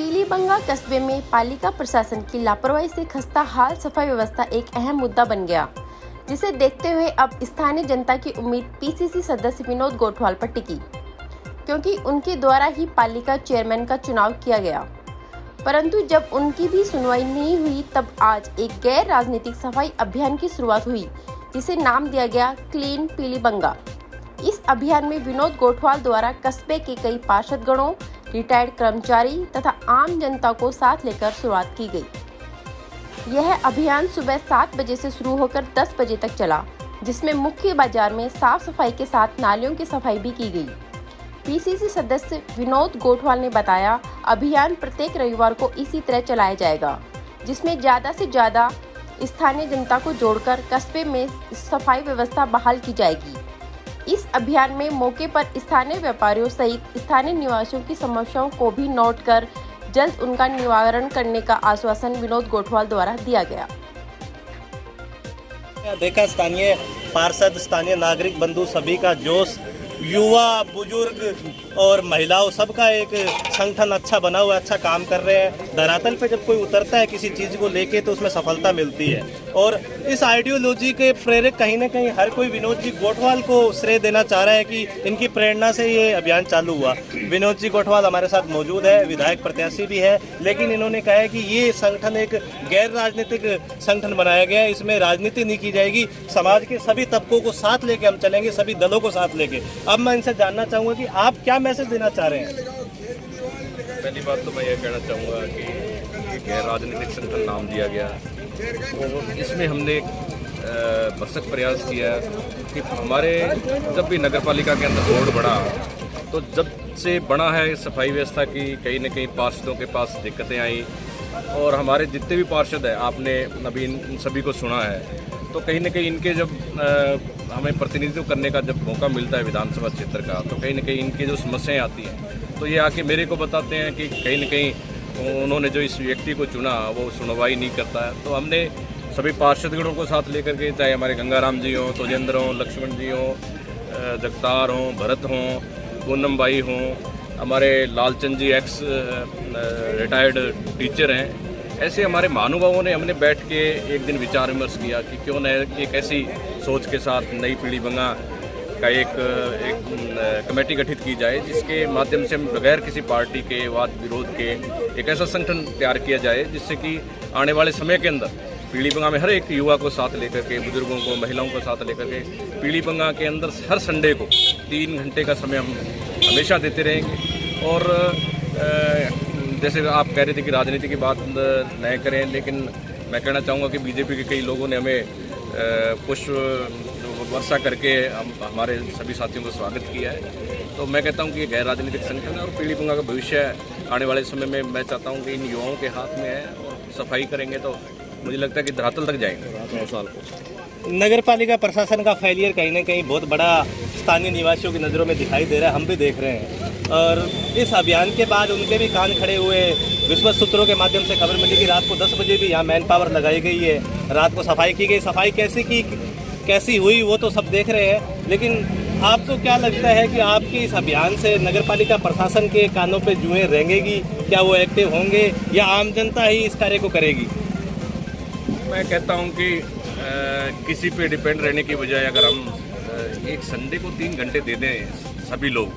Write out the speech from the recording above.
पीलीबंगा कस्बे में पालिका प्रशासन की लापरवाही से खस्ता हाल सफाई व्यवस्था एक अहम मुद्दा बन गया, जिसे देखते हुए अब स्थानीय जनता की उम्मीद पीसीसी सदस्य विनोद गोठवाल पर टिकी, क्योंकि उनके द्वारा ही पालिका चेयरमैन का चुनाव किया गया। परंतु जब उनकी भी सुनवाई नहीं हुई, तब आज एक गैर राजनीतिक सफाई अभियान की शुरुआत हुई, जिसे नाम दिया गया क्लीन पीलीबंगा। इस अभियान में विनोद गोठवाल द्वारा कस्बे के कई पार्षदगणों, रिटायर्ड कर्मचारी तथा आम जनता को साथ लेकर शुरुआत की गई। यह अभियान सुबह 7 बजे से शुरू होकर 10 बजे तक चला, जिसमें मुख्य बाजार में साफ सफाई के साथ नालियों की सफाई भी की गई। पीसीसी सदस्य विनोद गोठवाल ने बताया, अभियान प्रत्येक रविवार को इसी तरह चलाया जाएगा, जिसमें ज़्यादा से ज़्यादा स्थानीय जनता को जोड़कर कस्बे में सफाई व्यवस्था बहाल की जाएगी। इस अभियान में मौके पर स्थानीय व्यापारियों सहित स्थानीय निवासियों की समस्याओं को भी नोट कर जल्द उनका निवारण करने का आश्वासन विनोद गोठवाल द्वारा दिया गया। देखा स्थानीय पार्षद, स्थानीय नागरिक बंधु सभी का जोश, युवा, बुजुर्ग और महिलाओं सबका एक संगठन अच्छा बना हुआ, अच्छा काम कर रहे हैं। धरातल पे जब कोई उतरता है किसी चीज़ को लेके तो उसमें सफलता मिलती है, और इस आइडियोलॉजी के प्रेरक कहीं ना कहीं हर कोई विनोद जी गोठवाल को श्रेय देना चाह रहा है कि इनकी प्रेरणा से ये अभियान चालू हुआ। विनोद जी गोठवाल हमारे साथ मौजूद है, विधायक प्रत्याशी भी है, लेकिन इन्होंने कहा है कि ये संगठन एक गैर राजनीतिक संगठन बनाया गया है, इसमें राजनीति नहीं की जाएगी, समाज के सभी तबकों को साथ लेके हम चलेंगे, सभी दलों को साथ लेके। अब मैं इनसे जानना चाहूँगा कि आप क्या मैसेज देना चाह रहे हैं। पहली बात तो मैं ये कहना चाहूँगा कि गैर राजनीतिक संगठन नाम दिया गया, और इसमें हमने भरसक प्रयास किया कि हमारे जब भी नगर पालिका के अंदर बोर्ड बढ़ा, तो जब से बना है सफाई व्यवस्था की कहीं न कहीं पार्षदों के पास दिक्कतें आई, और हमारे जितने भी पार्षद हैं आपने अभी इन सभी को सुना है, तो कहीं न कहीं इनके जब हमें प्रतिनिधित्व करने का जब मौका मिलता है विधानसभा क्षेत्र का, तो कहीं न कहीं इनकी जो समस्याएं आती हैं तो ये आके मेरे को बताते हैं कि कहीं न कहीं उन्होंने जो इस व्यक्ति को चुना वो सुनवाई नहीं करता है। तो हमने सभी पार्षदगणों को साथ लेकर के, चाहे हमारे गंगाराम जी हों, तोजेंद्र हों, लक्ष्मण जी हों, जगतार हों, भरत हों, पूनम बाई हों, हमारे लालचंद जी एक्स रिटायर्ड टीचर हैं, ऐसे हमारे महानुभावों ने हमने बैठ के एक दिन विचार विमर्श किया कि क्यों न एक ऐसी सोच के साथ नई पीलीबंगा का एक कमेटी गठित की जाए, जिसके माध्यम से हम बगैर किसी पार्टी के वाद विरोध के एक ऐसा संगठन तैयार किया जाए, जिससे कि आने वाले समय के अंदर पीलीबंगा में हर एक युवा को साथ लेकर के, बुजुर्गों को, महिलाओं को साथ लेकर के पीलीबंगा के अंदर हर संडे को 3 घंटे का समय हम हमेशा देते रहेंगे। और जैसे आप कह रहे थे कि राजनीति की बात न करें, लेकिन मैं कहना चाहूँगा कि बीजेपी के कई लोगों ने हमें पुष्प वर्षा करके हमारे सभी साथियों को स्वागत किया है। तो मैं कहता हूँ कि ये गैर राजनीतिक संगठन है, और पीलीबंगा का भविष्य आने वाले समय में मैं चाहता हूँ कि इन युवाओं के हाथ में है, और सफाई करेंगे तो मुझे लगता है कि धरातल तक जाएंगे 9 साल को। नगर पालिका प्रशासन का फेलियर कहीं ना कहीं बहुत बड़ा स्थानीय निवासियों की नज़रों में दिखाई दे रहा है, हम भी देख रहे हैं। और इस अभियान के बाद उनके भी कान खड़े हुए। विश्वस्त सूत्रों के माध्यम से खबर मिली कि रात को 10 बजे भी यहाँ मैन पावर लगाई गई है, रात को सफाई की गई। सफाई कैसी हुई वो तो सब देख रहे हैं, लेकिन आपको क्या लगता है कि आपके इस अभियान से नगर पालिका प्रशासन के कानों पे जुएं रेंगेगी? क्या वो एक्टिव होंगे या आम जनता ही इस कार्य को करेगी? मैं कहता हूं कि किसी पे डिपेंड रहने की बजाय अगर हम एक संडे को 3 घंटे दे दें सभी लोग,